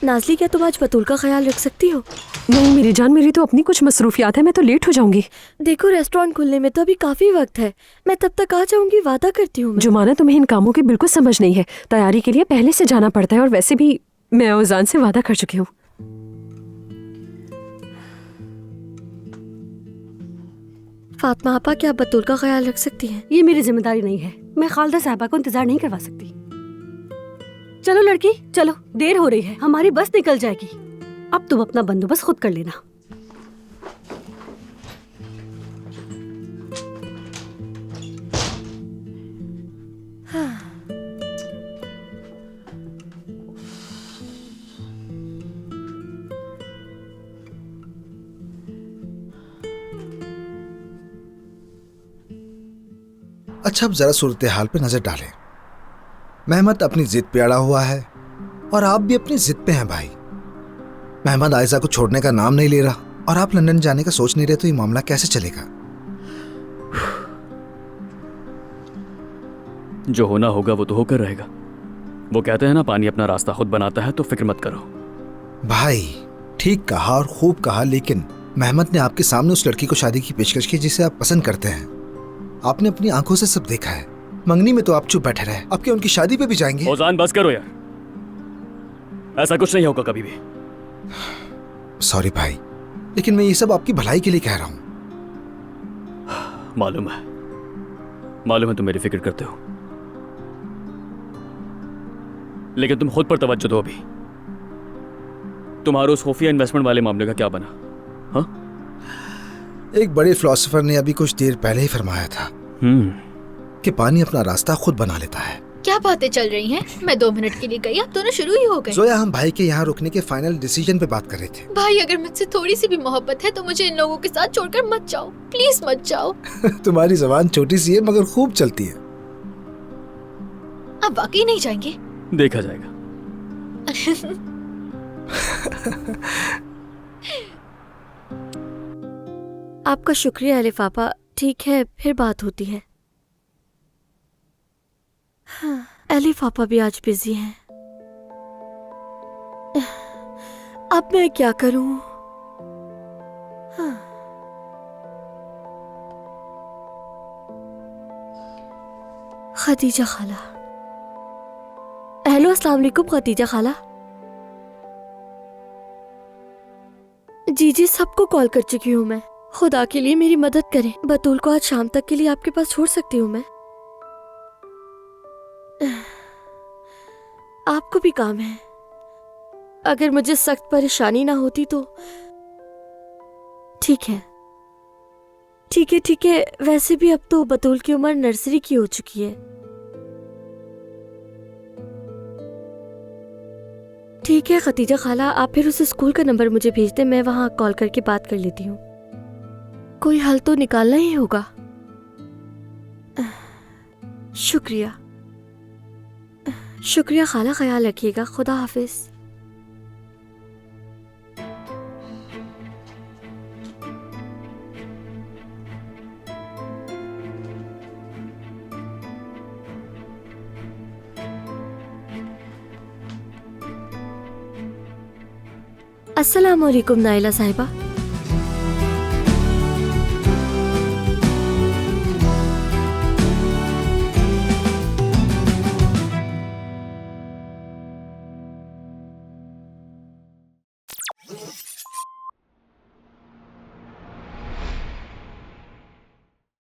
नाज़ली, क्या तुम आज बतूल का ख्याल रख सकती हो? नहीं मेरी जान, मेरी तो अपनी कुछ मसरूफियात है, मैं तो लेट हो जाऊंगी। देखो, रेस्टोरेंट खुलने में तो अभी काफी वक्त है। मैं तब तक आ जाऊंगी, वादा करती हूँ। जुमाना, तुम्हें इन कामों की बिल्कुल समझ नहीं है। तैयारी के लिए पहले से जाना पड़ता है, और वैसे भी मैं ओजान से वादा कर चुकी हूँ। फातिमा आपा, क्या आप बतूल का ख्याल रख सकती हैं? ये मेरी जिम्मेदारी नहीं है। मैं खालदा साहबा को इंतजार नहीं करवा सकती। चलो लड़की, चलो, देर हो रही है, हमारी बस निकल जाएगी। अब तुम अपना बंदोबस्त खुद कर लेना। अच्छा, अब जरा सूरत हाल पे नजर डालें। मेहमद अपनी जिद पे अड़ा हुआ है और आप भी अपनी जिद पे हैं भाई। मेहमद आयशा को छोड़ने का नाम नहीं ले रहा और आप लंदन जाने का सोच नहीं रहे, तो ये मामला कैसे चलेगा? जो होना होगा वो तो होकर रहेगा। वो कहते हैं ना, पानी अपना रास्ता खुद बनाता है, तो फिक्र मत करो। भाई ठीक कहा और खूब कहा, लेकिन मेहमद ने आपके सामने उस लड़की को शादी की पेशकश की जिसे आप पसंद करते हैं। आपने अपनी आंखों से सब देखा है। मंगनी में तो आप चुप बैठे रहे, अब क्या उनकी शादी पे भी जाएंगे? ओजान बस करो यार, ऐसा कुछ नहीं होगा कभी भी। सॉरी भाई, लेकिन मैं ये सब आपकी भलाई के लिए कह रहा हूँ। मालूम है तुम मेरी फिक्र करते हो, लेकिन तुम खुद पर तवज्जो दो। अभी तुम्हारे उस खुफिया इन्वेस्टमेंट वाले मामले का क्या बना? हाँ, एक बड़े फिलोसोफर ने अभी कुछ देर पहले ही फरमाया था कि पानी अपना रास्ता खुद बना लेता है। क्या बातें चल रही हैं? मैं 2 मिनट के लिए गई, आप दोनों शुरू ही हो गए। जोया, हम भाई के यहाँ रुकने के फाइनल डिसीजन पे बात कर रहे थे। भाई, अगर मुझसे थोड़ी सी भी मोहब्बत है तो मुझे इन लोगों के साथ छोड़कर मत जाओ, प्लीज मत जाओ। तुम्हारी जबान छोटी सी है मगर खूब चलती है। आप वाकई नहीं जाएंगे? देखा जाएगा। आपका शुक्रिया अलिफ आपा। ठीक है, फिर बात होती है। हाँ, अलिफ आपा भी आज बिजी हैं। अब मैं क्या करूं? हाँ। खदीजा खाला। हेलो, अस्सलाम वालेकुम खदीजा खाला। जी सबको कॉल कर चुकी हूँ मैं। खुदा के लिए मेरी मदद करें। बतूल को आज शाम तक के लिए आपके पास छोड़ सकती हूँ मैं? आपको भी काम है। अगर मुझे सख्त परेशानी ना होती तो ठीक है। ठीक है। वैसे भी अब तो बतूल की उम्र नर्सरी की हो चुकी है। ठीक है खतीजा खाला, आप फिर उस स्कूल का नंबर मुझे भेज दें, मैं वहां कॉल करके बात कर लेती हूँ। कोई हल तो निकालना ही होगा। शुक्रिया खाला, ख्याल रखिएगा। खुदा हाफिज। अस्सलाम वालेकुम नाइला साहिबा।